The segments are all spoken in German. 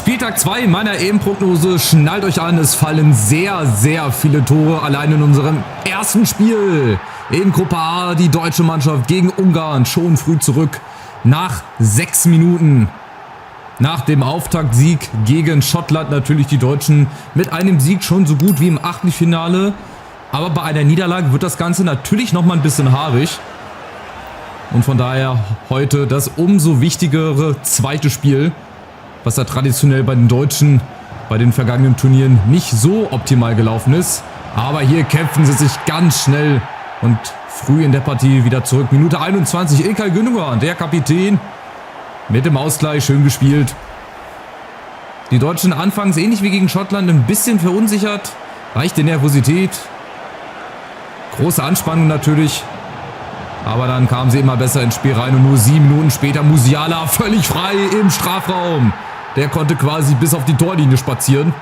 Spieltag 2 meiner EM-Prognose. Schnallt euch an, es fallen sehr, sehr viele Tore allein in unserem ersten Spiel. In Gruppe A die deutsche Mannschaft gegen Ungarn schon früh zurück. Nach 6 Minuten. Nach dem Auftaktsieg gegen Schottland natürlich die Deutschen mit einem Sieg schon so gut wie im Achtelfinale. Aber bei einer Niederlage wird das Ganze natürlich nochmal ein bisschen haarig. Und von daher heute das umso wichtigere zweite Spiel, was da traditionell bei den Deutschen bei den vergangenen Turnieren nicht so optimal gelaufen ist. Aber hier kämpfen sie sich ganz schnell und früh in der Partie wieder zurück. Minute 21, İlkay Gündoğan, der Kapitän, mit dem Ausgleich, schön gespielt. Die Deutschen anfangs ähnlich wie gegen Schottland ein bisschen verunsichert, leichte Nervosität, große Anspannung natürlich. Aber dann kamen sie immer besser ins Spiel rein und nur 7 Minuten später Musiala völlig frei im Strafraum. Der konnte quasi bis auf die Torlinie spazieren.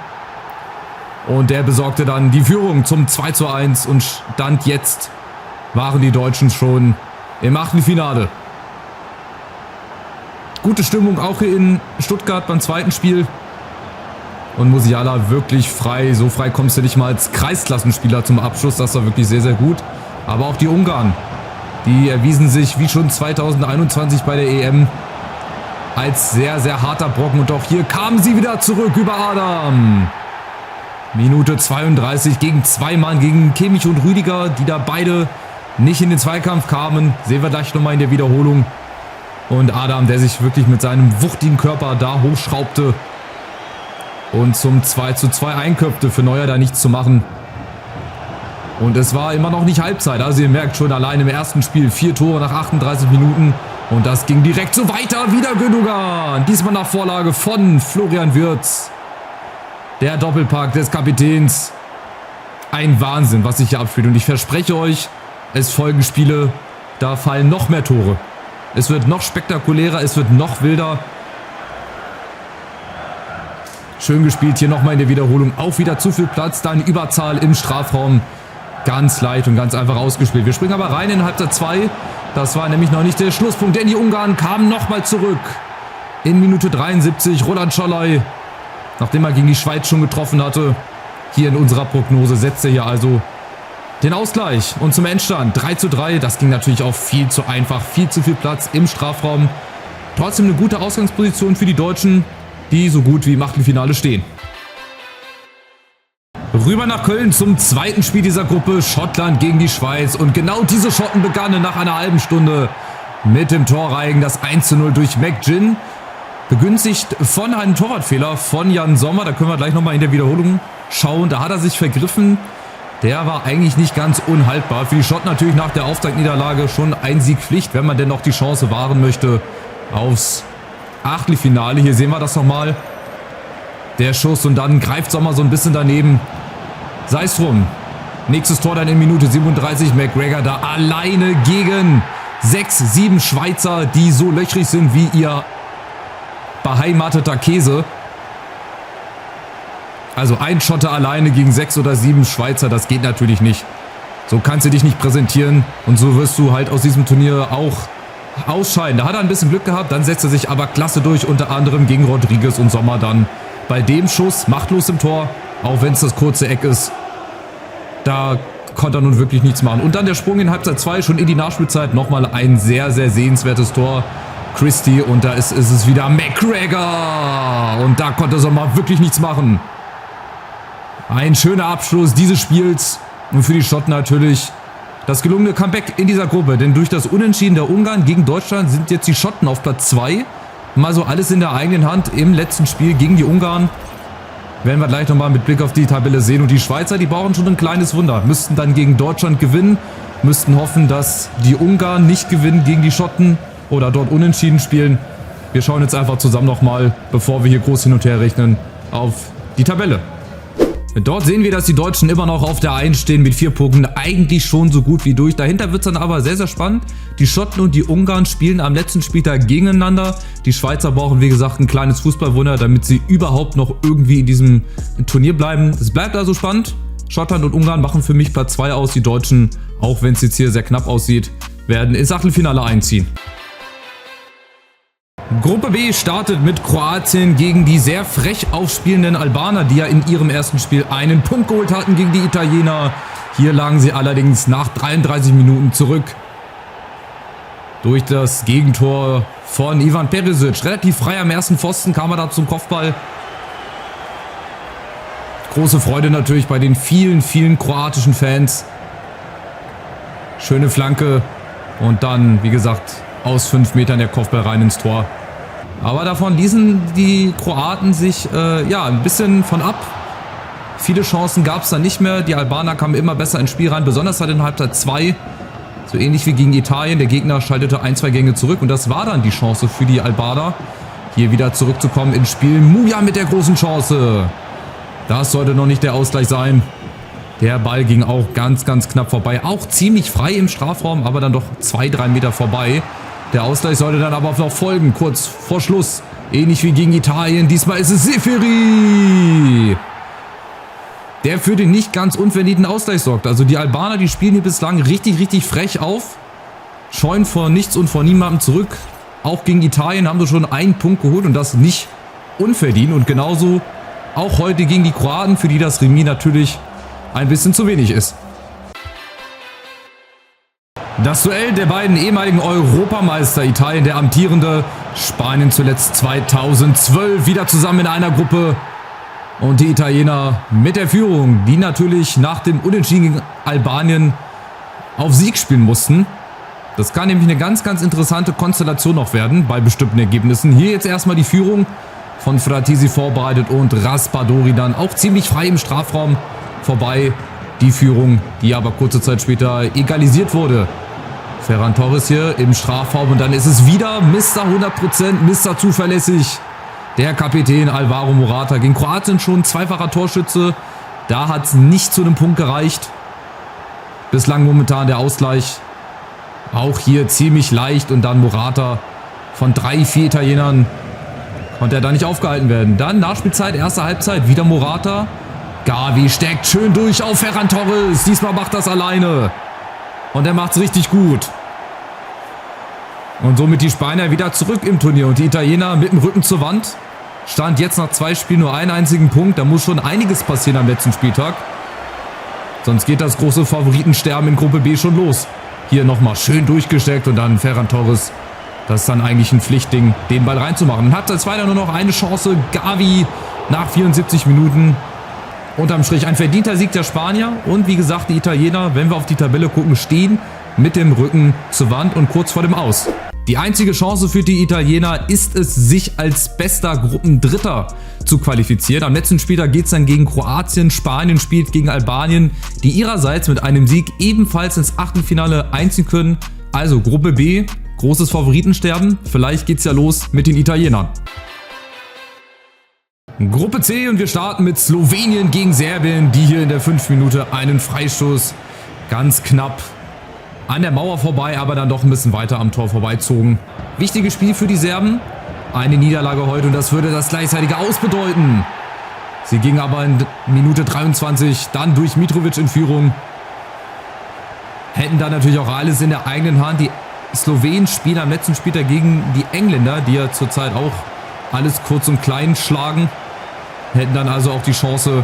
Und der besorgte dann die Führung zum 2:1 und Stand jetzt waren die Deutschen schon im Achtelfinale. Gute Stimmung auch hier in Stuttgart beim zweiten Spiel. Und Musiala wirklich frei. So frei kommst du nicht mal als Kreisklassenspieler zum Abschluss. Das war wirklich sehr, sehr gut. Aber auch die Ungarn, die erwiesen sich wie schon 2021 bei der EM als sehr, sehr harter Brocken. Und auch hier kamen sie wieder zurück über Adam. Minute 32 gegen 2 Mann, gegen Kimmich und Rüdiger, die da beide nicht in den Zweikampf kamen. Sehen wir gleich nochmal in der Wiederholung. Und Adam, der sich wirklich mit seinem wuchtigen Körper da hochschraubte und zum 2:2 einköpfte. Für Neuer da nichts zu machen. Und es war immer noch nicht Halbzeit. Also ihr merkt schon, allein im ersten Spiel 4 Tore nach 38 Minuten. Und das ging direkt so weiter. Wieder Gündoğan. Diesmal nach Vorlage von Florian Wirtz. Der Doppelpack des Kapitäns. Ein Wahnsinn, was sich hier abspielt. Und ich verspreche euch, es folgen Spiele, da fallen noch mehr Tore. Es wird noch spektakulärer, es wird noch wilder. Schön gespielt hier nochmal in der Wiederholung. Auch wieder zu viel Platz, dann Überzahl im Strafraum. Ganz leicht und ganz einfach ausgespielt. Wir springen aber rein in Halbzeit 2. Das war nämlich noch nicht der Schlusspunkt, denn die Ungarn kamen nochmal zurück. In Minute 73, Roland Szollay, nachdem er gegen die Schweiz schon getroffen hatte. Hier in unserer Prognose setzt er hier also den Ausgleich. Und zum Endstand 3:3. Das ging natürlich auch viel zu einfach. Viel zu viel Platz im Strafraum. Trotzdem eine gute Ausgangsposition für die Deutschen, die so gut wie im Achtelfinale stehen. Rüber nach Köln zum zweiten Spiel dieser Gruppe. Schottland gegen die Schweiz. Und genau diese Schotten begannen nach einer halben Stunde mit dem Torreigen. Das 1:0 durch McGinn. Begünstigt von einem Torwartfehler von Jan Sommer. Da können wir gleich nochmal in der Wiederholung schauen. Da hat er sich vergriffen. Der war eigentlich nicht ganz unhaltbar. Für die Schotten natürlich nach der Auftaktniederlage schon ein Sieg Pflicht, wenn man denn noch die Chance wahren möchte aufs Achtelfinale. Hier sehen wir das nochmal. Der Schuss und dann greift Sommer so ein bisschen daneben. Sei es drum. Nächstes Tor dann in Minute 37. McGregor da alleine gegen 6, 7 Schweizer, die so löchrig sind wie ihr beheimateter Käse. Also ein Schotter alleine gegen 6 oder 7 Schweizer, das geht natürlich nicht. So kannst du dich nicht präsentieren und so wirst du halt aus diesem Turnier auch ausscheiden. Da hat er ein bisschen Glück gehabt, dann setzt er sich aber klasse durch, unter anderem gegen Rodriguez und Sommer dann. Bei dem Schuss machtlos im Tor, auch wenn es das kurze Eck ist. Da konnte er nun wirklich nichts machen. Und dann der Sprung in Halbzeit 2, schon in die Nachspielzeit. Nochmal ein sehr, sehr sehenswertes Tor. Christie und da ist es wieder McGregor. Und da konnte Sommer wirklich nichts machen. Ein schöner Abschluss dieses Spiels. Und für die Schotten natürlich das gelungene Comeback in dieser Gruppe. Denn durch das Unentschieden der Ungarn gegen Deutschland sind jetzt die Schotten auf Platz 2. Mal so alles in der eigenen Hand im letzten Spiel gegen die Ungarn. Werden wir gleich nochmal mit Blick auf die Tabelle sehen. Und die Schweizer, die brauchen schon ein kleines Wunder. Müssten dann gegen Deutschland gewinnen. Müssten hoffen, dass die Ungarn nicht gewinnen gegen die Schotten oder dort unentschieden spielen. Wir schauen jetzt einfach zusammen nochmal, bevor wir hier groß hin und her rechnen, auf die Tabelle. Dort sehen wir, dass die Deutschen immer noch auf der 1 stehen mit 4 Punkten. Eigentlich schon so gut wie durch. Dahinter wird es dann aber sehr, sehr spannend. Die Schotten und die Ungarn spielen am letzten Spieltag gegeneinander. Die Schweizer brauchen, wie gesagt, ein kleines Fußballwunder, damit sie überhaupt noch irgendwie in diesem Turnier bleiben. Es bleibt also spannend. Schottland und Ungarn machen für mich Platz 2 aus. Die Deutschen, auch wenn es jetzt hier sehr knapp aussieht, werden ins Achtelfinale einziehen. Gruppe B startet mit Kroatien gegen die sehr frech aufspielenden Albaner, die ja in ihrem ersten Spiel einen Punkt geholt hatten gegen die Italiener. Hier lagen sie allerdings nach 33 Minuten zurück. Durch das Gegentor von Ivan Perisic. Relativ frei am ersten Pfosten kam er da zum Kopfball. Große Freude natürlich bei den vielen, vielen kroatischen Fans. Schöne Flanke und dann, wie gesagt, aus 5 Metern der Kopfball rein ins Tor. Aber davon ließen die Kroaten sich ein bisschen von ab. Viele Chancen gab es dann nicht mehr. Die Albaner kamen immer besser ins Spiel rein, besonders halt in Halbzeit 2. So ähnlich wie gegen Italien. Der Gegner schaltete 1-2 Gänge zurück und das war dann die Chance für die Albaner, hier wieder zurückzukommen ins Spiel. Muja mit der großen Chance. Das sollte noch nicht der Ausgleich sein. Der Ball ging auch ganz, ganz knapp vorbei. Auch ziemlich frei im Strafraum, aber dann doch 2-3 Meter vorbei. Der Ausgleich sollte dann aber noch folgen, kurz vor Schluss. Ähnlich wie gegen Italien. Diesmal ist es Seferi, der für den nicht ganz unverdienten Ausgleich sorgt. Also die Albaner, die spielen hier bislang richtig, richtig frech auf. Scheuen vor nichts und vor niemandem zurück. Auch gegen Italien haben sie schon einen Punkt geholt und das nicht unverdient. Und genauso auch heute gegen die Kroaten, für die das Remis natürlich ein bisschen zu wenig ist. Das Duell der beiden ehemaligen Europameister, Italien der amtierende, Spanien zuletzt 2012, wieder zusammen in einer Gruppe. Und die Italiener mit der Führung, die natürlich nach dem Unentschieden gegen Albanien auf Sieg spielen mussten. Das kann nämlich eine ganz, ganz interessante Konstellation noch werden bei bestimmten Ergebnissen. Hier jetzt erstmal die Führung von Fratesi vorbereitet und Raspadori dann auch ziemlich frei im Strafraum vorbei. Die Führung, die aber kurze Zeit später egalisiert wurde. Ferran Torres hier im Strafraum und dann ist es wieder Mr. 100%, Mr. zuverlässig. Der Kapitän Alvaro Morata gegen Kroatien schon zweifacher Torschütze. Da hat es nicht zu einem Punkt gereicht. Bislang momentan der Ausgleich. Auch hier ziemlich leicht und dann Morata von 3-4 Italienern konnte er da nicht aufgehalten werden. Dann Nachspielzeit, erste Halbzeit, wieder Morata. Gavi steckt schön durch auf Ferran Torres. Diesmal macht das alleine. Und er macht es richtig gut. Und somit die Spanier wieder zurück im Turnier. Und die Italiener mit dem Rücken zur Wand. Stand jetzt nach 2 Spielen nur einen einzigen Punkt. Da muss schon einiges passieren am letzten Spieltag. Sonst geht das große Favoritensterben in Gruppe B schon los. Hier nochmal schön durchgesteckt und dann Ferran Torres. Das ist dann eigentlich ein Pflichtding, den Ball reinzumachen. Und hat als Zweiter nur noch eine Chance. Gavi nach 74 Minuten. Unterm Strich ein verdienter Sieg der Spanier. Und wie gesagt, die Italiener, wenn wir auf die Tabelle gucken, stehen mit dem Rücken zur Wand und kurz vor dem Aus. Die einzige Chance für die Italiener ist es, sich als bester Gruppendritter zu qualifizieren. Am letzten Spieltag geht es dann gegen Kroatien. Spanien spielt gegen Albanien, die ihrerseits mit einem Sieg ebenfalls ins Achtelfinale einziehen können. Also Gruppe B, großes Favoritensterben. Vielleicht geht es ja los mit den Italienern. Gruppe C und wir starten mit Slowenien gegen Serbien, die hier in der 5. Minute einen Freistoß ganz knapp an der Mauer vorbei, aber dann doch ein bisschen weiter am Tor vorbeizogen. Wichtiges Spiel für die Serben. Eine Niederlage heute und das würde das gleichzeitige Aus bedeuten. Sie ging aber in Minute 23 dann durch Mitrovic in Führung. Hätten dann natürlich auch alles in der eigenen Hand. Die Slowenen spielen am letzten Spieltag gegen die Engländer, die ja zurzeit auch alles kurz und klein schlagen. Hätten dann also auch die Chance,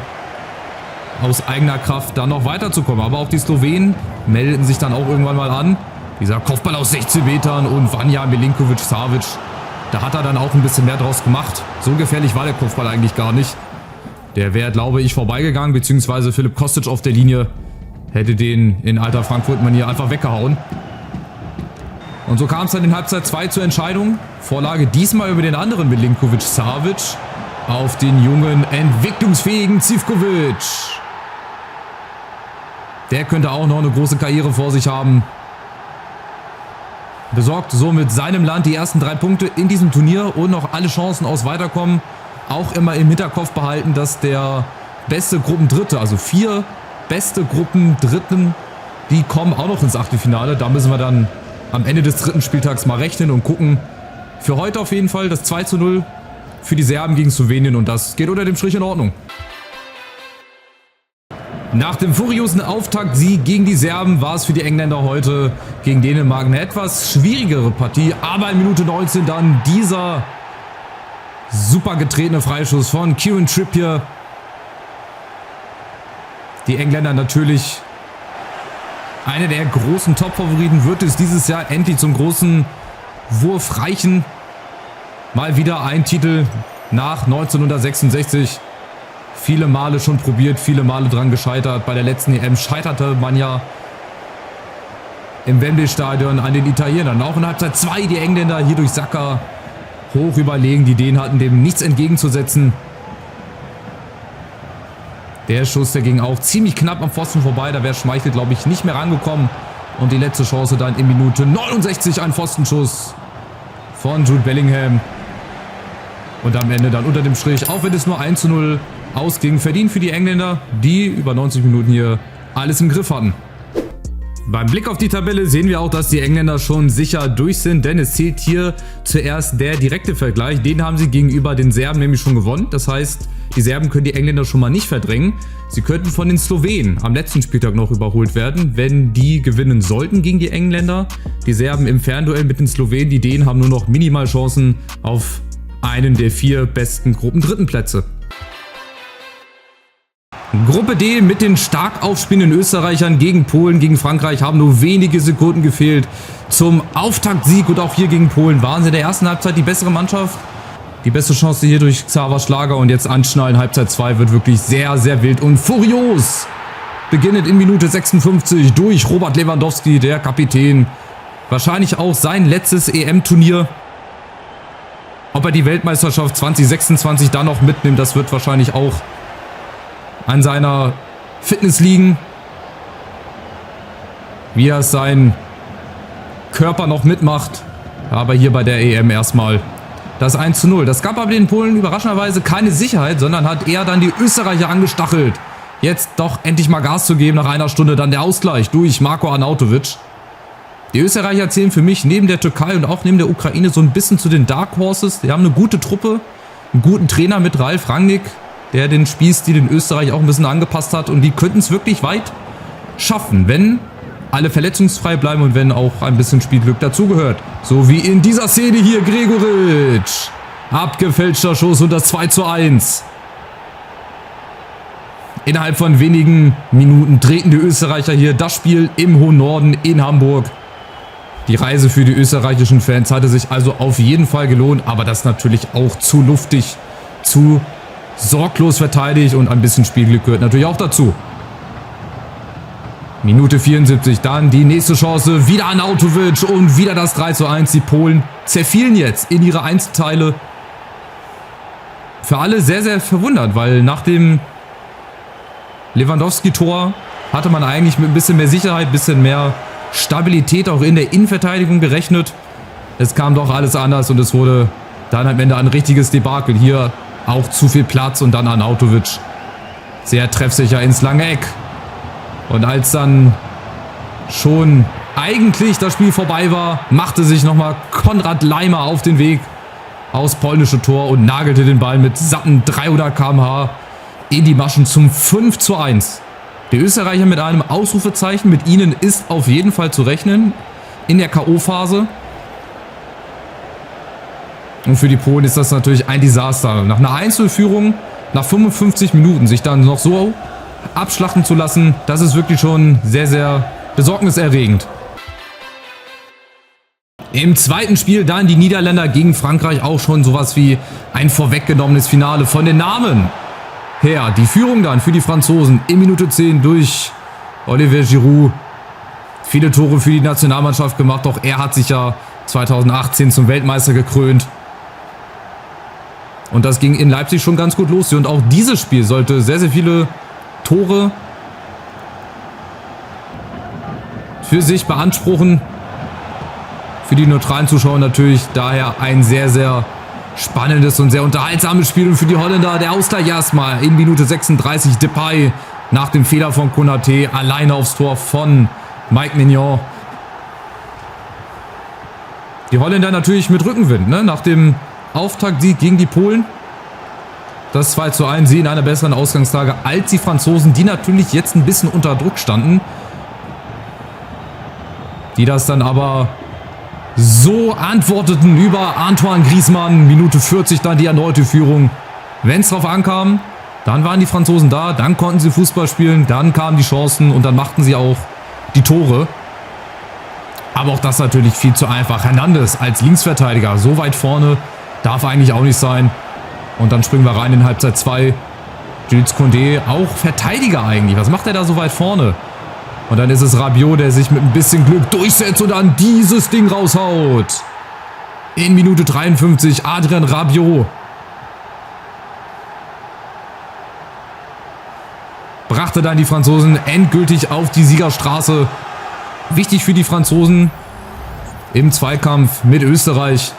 aus eigener Kraft dann noch weiterzukommen. Aber auch die Slowenen meldeten sich dann auch irgendwann mal an. Dieser Kopfball aus 16 Metern und Vanja Milinkovic-Savic, da hat er dann auch ein bisschen mehr draus gemacht. So gefährlich war der Kopfball eigentlich gar nicht. Der wäre, glaube ich, vorbeigegangen, beziehungsweise Filip Kostic auf der Linie hätte den in alter Frankfurt-Manier einfach weggehauen. Und so kam es dann in Halbzeit 2 zur Entscheidung. Vorlage diesmal über den anderen Milinkovic-Savic auf den jungen, entwicklungsfähigen Zivkovic. Der könnte auch noch eine große Karriere vor sich haben. Besorgt somit seinem Land die ersten 3 Punkte in diesem Turnier und noch alle Chancen aus Weiterkommen. Auch immer im Hinterkopf behalten, dass der beste Gruppendritte, also 4 beste Gruppendritten, die kommen auch noch ins Achtelfinale. Da müssen wir dann am Ende des 3. Spieltags mal rechnen und gucken. Für heute auf jeden Fall das 2:0 für die Serben gegen Slowenien und das geht unter dem Strich in Ordnung. Nach dem furiosen Auftaktsieg gegen die Serben war es für die Engländer heute gegen Dänemark eine etwas schwierigere Partie. Aber in Minute 19 dann dieser super getretene Freischuss von Kieran Trippier. Die Engländer natürlich einer der großen Top-Favoriten. Wird es dieses Jahr endlich zum großen Wurf reichen? Mal wieder ein Titel nach 1966. Viele Male schon probiert, viele Male dran gescheitert. Bei der letzten EM scheiterte man ja im Wembley-Stadion an den Italienern. Auch in Halbzeit 2 die Engländer hier durch Saka hoch überlegen. Die Dänen hatten dem nichts entgegenzusetzen. Der Schuss, der ging auch ziemlich knapp am Pfosten vorbei. Da wäre Schmeichel, glaube ich, nicht mehr rangekommen. Und die letzte Chance dann in Minute 69, ein Pfostenschuss von Jude Bellingham. Und am Ende dann unter dem Strich, auch wenn es nur 1:0 ausging, verdient für die Engländer, die über 90 Minuten hier alles im Griff hatten. Beim Blick auf die Tabelle sehen wir auch, dass die Engländer schon sicher durch sind, denn es zählt hier zuerst der direkte Vergleich. Den haben sie gegenüber den Serben nämlich schon gewonnen. Das heißt, die Serben können die Engländer schon mal nicht verdrängen. Sie könnten von den Slowenen am letzten Spieltag noch überholt werden, wenn die gewinnen sollten gegen die Engländer. Die Serben im Fernduell mit den Slowenen, die Dänen haben nur noch minimal Chancen auf einen der 4 besten Gruppendrittenplätze. Gruppe D mit den stark aufspielenden Österreichern gegen Polen, gegen Frankreich haben nur wenige Sekunden gefehlt zum Auftaktsieg. Und auch hier gegen Polen waren sie in der ersten Halbzeit die bessere Mannschaft. Die beste Chance hier durch Xaver Schlager und jetzt anschnallen. Halbzeit 2 wird wirklich sehr, sehr wild und furios. Beginnend in Minute 56 durch Robert Lewandowski, der Kapitän. Wahrscheinlich auch sein letztes EM-Turnier. Ob er die Weltmeisterschaft 2026 da noch mitnimmt, das wird wahrscheinlich auch an seiner Fitness liegen. Wie er seinen Körper noch mitmacht. Aber hier bei der EM erstmal das 1:0. Das gab aber den Polen überraschenderweise keine Sicherheit, sondern hat eher dann die Österreicher angestachelt. Jetzt doch endlich mal Gas zu geben. Nach einer Stunde dann der Ausgleich durch Marko Arnautovic. Die Österreicher zählen für mich neben der Türkei und auch neben der Ukraine so ein bisschen zu den Dark Horses. Die haben eine gute Truppe, einen guten Trainer mit Ralf Rangnick, der den Spielstil in Österreich auch ein bisschen angepasst hat. Und die könnten es wirklich weit schaffen, wenn alle verletzungsfrei bleiben und wenn auch ein bisschen Spielglück dazugehört. So wie in dieser Szene hier Gregoritsch. Abgefälschter Schuss und das 2:1. Innerhalb von wenigen Minuten treten die Österreicher hier das Spiel im hohen Norden in Hamburg. Die Reise für die österreichischen Fans hatte sich also auf jeden Fall gelohnt, aber das natürlich auch zu luftig, zu sorglos verteidigt und ein bisschen Spielglück gehört natürlich auch dazu. Minute 74, dann die nächste Chance, wieder Arnautovic und wieder das 3:1. Die Polen zerfielen jetzt in ihre Einzelteile. Für alle sehr, sehr verwundert, weil nach dem Lewandowski-Tor hatte man eigentlich mit ein bisschen mehr Sicherheit, ein bisschen mehr Stabilität auch in der Innenverteidigung gerechnet. Es kam doch alles anders und es wurde dann am Ende ein richtiges Debakel. Hier auch zu viel Platz und dann Arnautovic sehr treffsicher ins lange Eck. Und als dann schon eigentlich das Spiel vorbei war, machte sich nochmal Konrad Laimer auf den Weg aufs polnische Tor und nagelte den Ball mit satten 300 km/h in die Maschen zum 5:1. Die Österreicher mit einem Ausrufezeichen, mit ihnen ist auf jeden Fall zu rechnen in der K.O.-Phase. Und für die Polen ist das natürlich ein Desaster. Nach einer Einzelführung, nach 55 Minuten, sich dann noch so abschlachten zu lassen, das ist wirklich schon sehr, sehr besorgniserregend. Im zweiten Spiel dann die Niederländer gegen Frankreich, auch schon sowas wie ein vorweggenommenes Finale von den Namen her. Die Führung dann für die Franzosen in Minute 10 durch Olivier Giroud. Viele Tore für die Nationalmannschaft gemacht, doch er hat sich ja 2018 zum Weltmeister gekrönt. Und das ging in Leipzig schon ganz gut los. Und auch dieses Spiel sollte sehr, sehr viele Tore für sich beanspruchen. Für die neutralen Zuschauer natürlich daher ein sehr, sehr spannendes und sehr unterhaltsames Spiel. Und für die Holländer der Ausgleich erstmal in Minute 36. Depay nach dem Fehler von Konaté alleine aufs Tor von Mike Maignan. Die Holländer natürlich mit Rückenwind, ne? Nach dem Auftaktsieg gegen die Polen. Das 2:1, sie in einer besseren Ausgangslage als die Franzosen, die natürlich jetzt ein bisschen unter Druck standen. Die das dann aber so antworteten über Antoine Griezmann. Minute 40 dann die erneute Führung. Wenn es drauf ankam, dann waren die Franzosen da, dann konnten sie Fußball spielen, dann kamen die Chancen und dann machten sie auch die Tore. Aber auch das natürlich viel zu einfach. Hernandez als Linksverteidiger, so weit vorne, darf eigentlich auch nicht sein. Und dann springen wir rein in Halbzeit 2. Jules Koundé, auch Verteidiger eigentlich. Was macht er da so weit vorne? Und dann ist es Rabiot, der sich mit ein bisschen Glück durchsetzt und dann dieses Ding raushaut. In Minute 53, Adrien Rabiot. Brachte dann die Franzosen endgültig auf die Siegerstraße. Wichtig für die Franzosen im Zweikampf mit Österreich.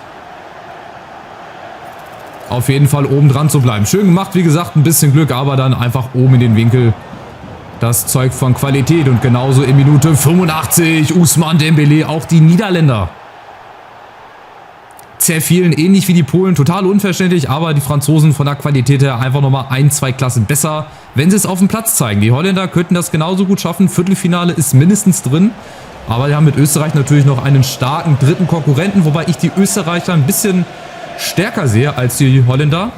Auf jeden Fall oben dran zu bleiben. Schön gemacht, wie gesagt, ein bisschen Glück, aber dann einfach oben in den Winkel. Das zeugt von Qualität und genauso in Minute 85 Ousmane Dembélé, auch die Niederländer zerfielen ähnlich wie die Polen, total unverständlich, aber die Franzosen von der Qualität her einfach nochmal 1-2 Klassen besser, wenn sie es auf dem Platz zeigen. Die Holländer könnten das genauso gut schaffen, Viertelfinale ist mindestens drin, aber die haben mit Österreich natürlich noch einen starken dritten Konkurrenten, wobei ich die Österreicher ein bisschen stärker sehe als die Holländer.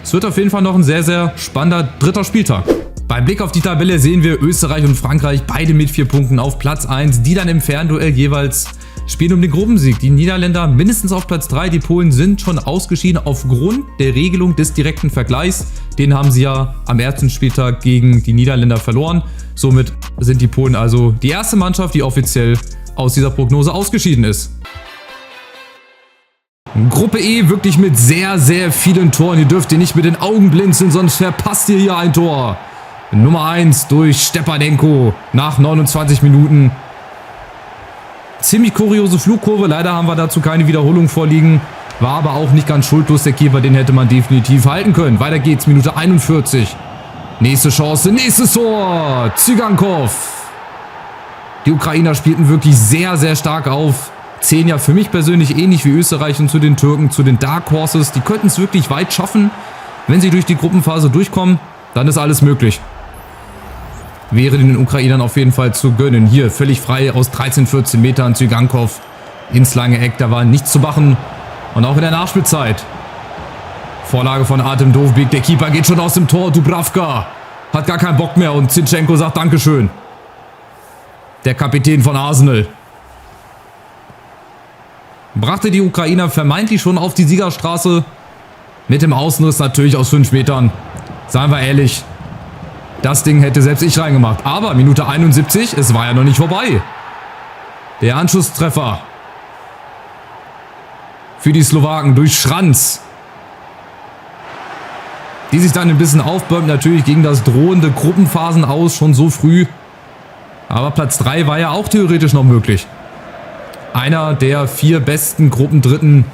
Es wird auf jeden Fall noch ein sehr, sehr spannender dritter Spieltag. Beim Blick auf die Tabelle sehen wir Österreich und Frankreich beide mit 4 Punkten auf Platz 1, die dann im Fernduell jeweils spielen um den Gruppensieg. Die Niederländer mindestens auf Platz 3, die Polen sind schon ausgeschieden aufgrund der Regelung des direkten Vergleichs. Den haben sie ja am ersten Spieltag gegen die Niederländer verloren. Somit sind die Polen also die erste Mannschaft, die offiziell aus dieser Prognose ausgeschieden ist. Gruppe E wirklich mit sehr, sehr vielen Toren. Ihr dürft ihr nicht mit den Augen blinzeln, sonst verpasst ihr hier ein Tor. Nummer 1 durch Stepanenko nach 29 Minuten. Ziemlich kuriose Flugkurve. Leider haben wir dazu keine Wiederholung vorliegen. War aber auch nicht ganz schuldlos der Keeper. Den hätte man definitiv halten können. Weiter geht's. Minute 41. Nächste Chance. Nächstes Tor. Zygankov. Die Ukrainer spielten wirklich sehr, sehr stark auf. 10 ja für mich persönlich ähnlich wie Österreich und zu den Türken, zu den Dark Horses. Die könnten es wirklich weit schaffen. Wenn sie durch die Gruppenphase durchkommen, dann ist alles möglich. Wäre den Ukrainern auf jeden Fall zu gönnen. Hier völlig frei aus 13, 14 Metern Zygankov ins lange Eck. Da war nichts zu machen. Und auch in der Nachspielzeit. Vorlage von Artem Dovbyk. Der Keeper geht schon aus dem Tor. Dubravka hat gar keinen Bock mehr. Und Zinchenko sagt Dankeschön. Der Kapitän von Arsenal. Brachte die Ukrainer vermeintlich schon auf die Siegerstraße. Mit dem Außenriss natürlich aus 5 Metern. Seien wir ehrlich. Das Ding hätte selbst ich reingemacht. Aber Minute 71, es war ja noch nicht vorbei. Der Anschlusstreffer. Für die Slowaken durch Schranz. Die sich dann ein bisschen aufbäumt. Natürlich gegen das drohende Gruppenphasen aus. Schon so früh. Aber Platz 3 war ja auch theoretisch noch möglich. Einer der 4 besten Gruppendritten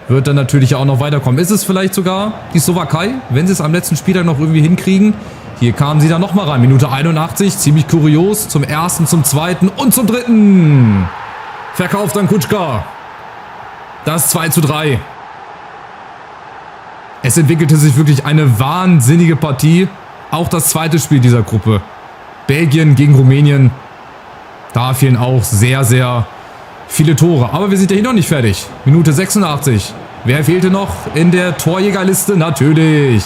wird dann natürlich auch noch weiterkommen. Ist es vielleicht sogar die Slowakei, wenn sie es am letzten Spieltag noch irgendwie hinkriegen? Hier kamen sie dann nochmal rein. Minute 81, ziemlich kurios. Zum ersten, zum zweiten und zum dritten. Verkauft dann Kutschka. Das 2:3. Es entwickelte sich wirklich eine wahnsinnige Partie. Auch das zweite Spiel dieser Gruppe. Belgien gegen Rumänien. Da fehlen auch sehr, sehr viele Tore. Aber wir sind ja hier noch nicht fertig. Minute 86. Wer fehlte noch in der Torjägerliste? Natürlich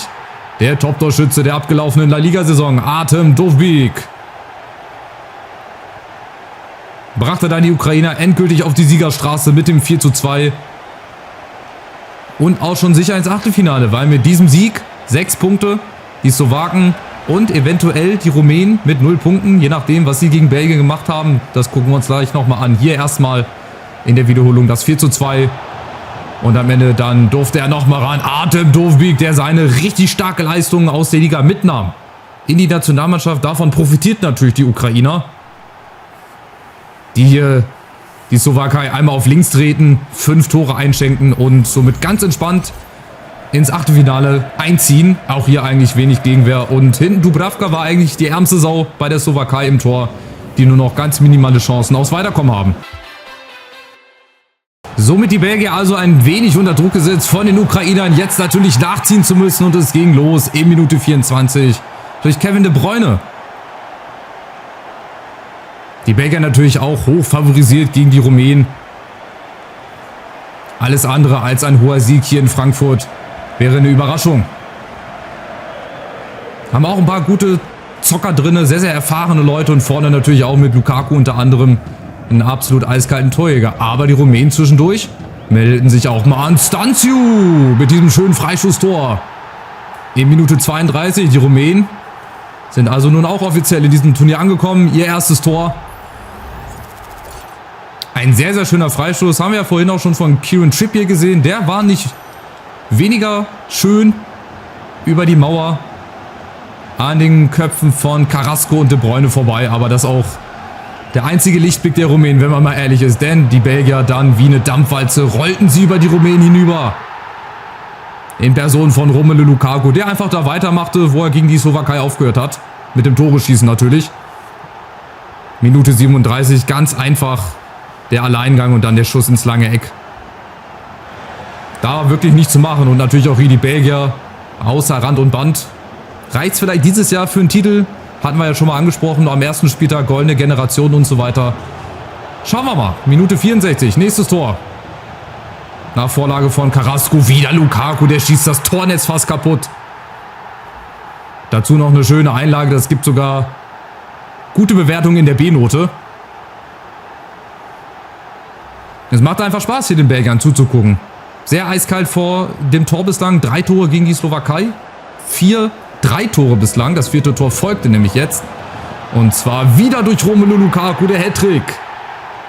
der Top-Torschütze der abgelaufenen La Liga-Saison, Artem Dovbyk. Brachte dann die Ukrainer endgültig auf die Siegerstraße mit dem 4:2. Und auch schon sicher ins Achtelfinale, weil mit diesem Sieg 6 Punkte, die Slowaken und eventuell die Rumänen mit 0 Punkten, je nachdem, was sie gegen Belgien gemacht haben. Das gucken wir uns gleich nochmal an. Hier erstmal in der Wiederholung das 4:2. Und am Ende dann durfte er nochmal ran. Artem Dovbyk, der seine richtig starke Leistung aus der Liga mitnahm in die Nationalmannschaft. Davon profitiert natürlich die Ukrainer, die hier die Slowakei einmal auf links treten, 5 Tore einschenken und somit ganz entspannt ins Achtelfinale einziehen. Auch hier eigentlich wenig Gegenwehr. Und hinten Dubravka war eigentlich die ärmste Sau bei der Slowakei im Tor, die nur noch ganz minimale Chancen aufs Weiterkommen haben. Somit die Belgier also ein wenig unter Druck gesetzt von den Ukrainern. Jetzt natürlich nachziehen zu müssen und es ging los in Minute 24 durch Kevin De Bruyne. Die Belgier natürlich auch hoch favorisiert gegen die Rumänen. Alles andere als ein hoher Sieg hier in Frankfurt wäre eine Überraschung. Haben auch ein paar gute Zocker drin, sehr, sehr erfahrene Leute und vorne natürlich auch mit Lukaku unter anderem einen absolut eiskalten Torjäger. Aber die Rumänen zwischendurch meldeten sich auch mal an. Stanciu mit diesem schönen Freischusstor. In Minute 32. Die Rumänen sind also nun auch offiziell in diesem Turnier angekommen. Ihr erstes Tor. Ein sehr, sehr schöner Freistoß. Haben wir ja vorhin auch schon von Kieran Trippier gesehen. Der war nicht weniger schön über die Mauer an den Köpfen von Carrasco und De Bruyne vorbei. Aber das auch der einzige Lichtblick der Rumänen, wenn man mal ehrlich ist. Denn die Belgier dann wie eine Dampfwalze rollten sie über die Rumänen hinüber. In Person von Romelu Lukaku, der einfach da weitermachte, wo er gegen die Slowakei aufgehört hat. Mit dem Tore-Schießen natürlich. Minute 37, ganz einfach der Alleingang und dann der Schuss ins lange Eck. Da war wirklich nichts zu machen und natürlich auch hier die Belgier außer Rand und Band. Reicht es vielleicht dieses Jahr für einen Titel? Hatten wir ja schon mal angesprochen, am ersten Spieltag goldene Generation und so weiter. Schauen wir mal. Minute 64, nächstes Tor. Nach Vorlage von Carrasco, wieder Lukaku, der schießt das Tornetz fast kaputt. Dazu noch eine schöne Einlage, das gibt sogar gute Bewertungen in der B-Note. Es macht einfach Spaß, hier den Belgiern zuzugucken. Sehr eiskalt vor dem Tor bislang. 3 Tore gegen die Slowakei. 3 Tore bislang. Das 4. Tor folgte nämlich jetzt. Und zwar wieder durch Romelu Lukaku, der Hattrick.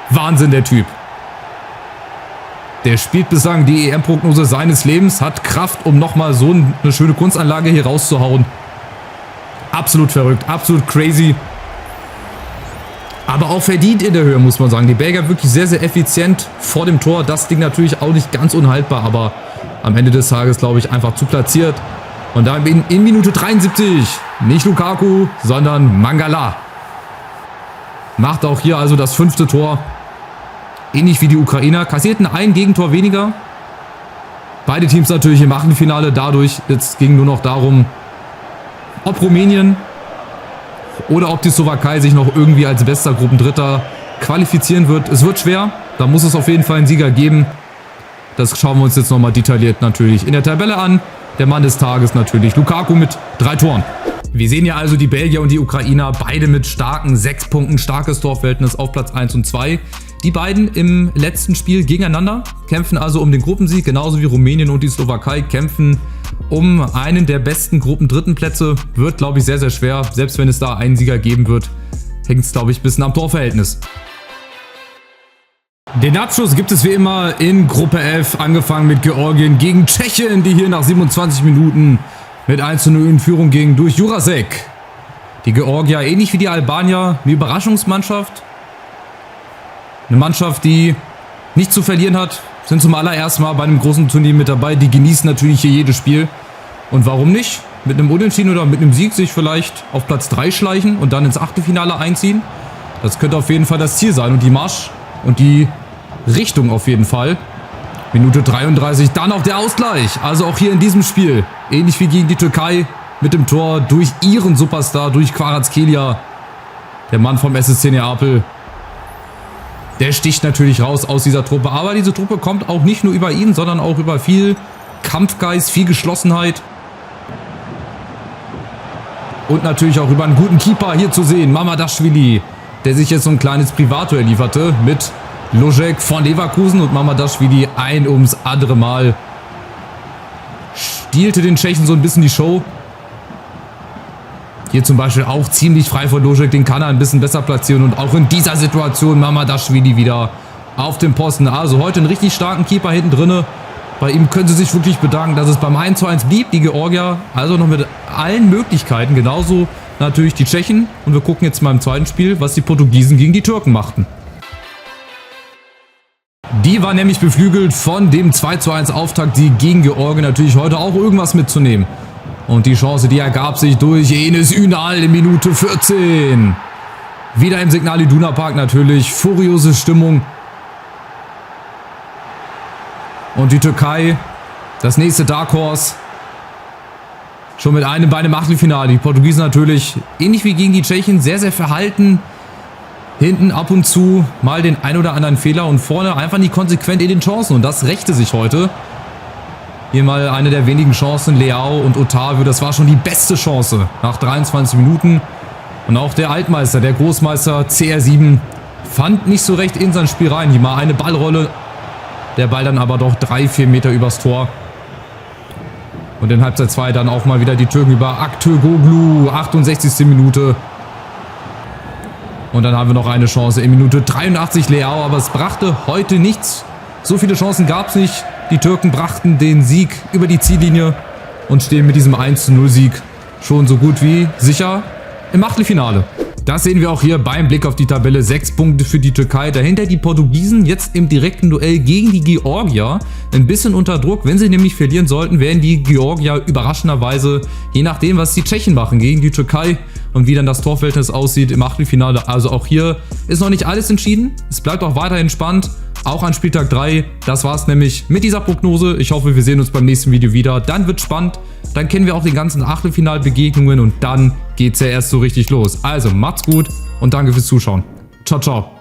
Wahnsinn, der Typ. Der spielt bislang die EM-Prognose seines Lebens. Hat Kraft, um nochmal so eine schöne Kunstanlage hier rauszuhauen. Absolut verrückt, absolut crazy. Aber auch verdient in der Höhe, muss man sagen. Die Belgier wirklich sehr, sehr effizient vor dem Tor. Das Ding natürlich auch nicht ganz unhaltbar, aber am Ende des Tages, glaube ich, einfach zu platziert. Und dann in Minute 73 nicht Lukaku, sondern Mangala. Macht auch hier also das 5. Tor. Ähnlich wie die Ukrainer. Kassierten ein Gegentor weniger. Beide Teams natürlich im Achtelfinale. Dadurch, jetzt ging nur noch darum, ob Rumänien oder ob die Slowakei sich noch irgendwie als bester Gruppendritter qualifizieren wird. Es wird schwer. Da muss es auf jeden Fall einen Sieger geben. Das schauen wir uns jetzt nochmal detailliert natürlich in der Tabelle an. Der Mann des Tages natürlich Lukaku mit 3 Toren. Wir sehen ja also die Belgier und die Ukrainer beide mit starken 6 Punkten, starkes Torverhältnis auf Platz 1 und 2. Die beiden im letzten Spiel gegeneinander, kämpfen also um den Gruppensieg, genauso wie Rumänien und die Slowakei kämpfen um einen der besten Gruppendrittenplätze. Wird, glaube ich, sehr, sehr schwer. Selbst wenn es da einen Sieger geben wird, hängt es, glaube ich, ein bisschen am Torverhältnis. Den Abschluss gibt es wie immer in Gruppe F, angefangen mit Georgien gegen Tschechien, die hier nach 27 Minuten mit 1:0 in Führung gingen durch Jurasek. Die Georgier, ähnlich wie die Albanier, eine Überraschungsmannschaft. Eine Mannschaft, die nicht zu verlieren hat, sind zum allerersten Mal bei einem großen Turnier mit dabei. Die genießen natürlich hier jedes Spiel. Und warum nicht? Mit einem Unentschieden oder mit einem Sieg sich vielleicht auf Platz 3 schleichen und dann ins Achtelfinale einziehen. Das könnte auf jeden Fall das Ziel sein. Und die Marsch und die Richtung auf jeden Fall. Minute 33, dann auch der Ausgleich. Also auch hier in diesem Spiel, ähnlich wie gegen die Türkei, mit dem Tor durch ihren Superstar, durch Kvaratskhelia. Der Mann vom SSC Neapel. Der sticht natürlich raus aus dieser Truppe. Aber diese Truppe kommt auch nicht nur über ihn, sondern auch über viel Kampfgeist, viel Geschlossenheit. Und natürlich auch über einen guten Keeper hier zu sehen, Mamardashvili, der sich jetzt so ein kleines Privatduell lieferte mit Lojek von Leverkusen. Und Mamardashvili ein ums andere Mal stielte den Tschechen so ein bisschen die Show. Hier zum Beispiel auch ziemlich frei von Lojek, den kann er ein bisschen besser platzieren. Und auch in dieser Situation Mamardashvili wieder auf dem Posten. Also heute einen richtig starken Keeper hinten drinne. Bei ihm können sie sich wirklich bedanken, dass es beim 1:1 blieb. Die Georgier also noch mit allen Möglichkeiten. Genauso natürlich die Tschechen. Und wir gucken jetzt mal im zweiten Spiel, was die Portugiesen gegen die Türken machten. Die war nämlich beflügelt von dem 2:1 Auftaktsieg gegen Georgien. Natürlich heute auch irgendwas mitzunehmen. Und die Chance, die ergab sich durch Enes Ünal in Minute 14. Wieder im Signal Iduna Park natürlich. Furiose Stimmung. Und die Türkei, das nächste Dark Horse, schon mit einem Bein im Achtelfinale. Die Portugiesen natürlich, ähnlich wie gegen die Tschechen, sehr, sehr verhalten. Hinten ab und zu mal den ein oder anderen Fehler und vorne einfach nicht konsequent in den Chancen. Und das rächte sich heute. Hier mal eine der wenigen Chancen, Leao und Otavio. Das war schon die beste Chance nach 23 Minuten. Und auch der Altmeister, der Großmeister CR7, fand nicht so recht in sein Spiel rein. Hier mal eine Ballrolle. Der Ball dann aber doch 3-4 Meter übers Tor. Und in Halbzeit 2 dann auch mal wieder die Türken über Aktürkoğlu, 68. Minute. Und dann haben wir noch eine Chance in Minute 83 Leao, aber es brachte heute nichts. So viele Chancen gab es nicht. Die Türken brachten den Sieg über die Ziellinie und stehen mit diesem 1:0-Sieg schon so gut wie sicher im Achtelfinale. Das sehen wir auch hier beim Blick auf die Tabelle. 6 Punkte für die Türkei. Dahinter die Portugiesen jetzt im direkten Duell gegen die Georgier. Ein bisschen unter Druck. Wenn sie nämlich verlieren sollten, werden die Georgier überraschenderweise, je nachdem, was die Tschechen machen, gegen die Türkei und wie dann das Torverhältnis aussieht im Achtelfinale. Also auch hier ist noch nicht alles entschieden. Es bleibt auch weiterhin spannend. Auch an Spieltag 3. Das war es nämlich mit dieser Prognose. Ich hoffe, wir sehen uns beim nächsten Video wieder. Dann wird spannend. Dann kennen wir auch die ganzen Achtelfinalbegegnungen und dann geht's ja erst so richtig los. Also macht's gut und danke fürs Zuschauen. Ciao, ciao.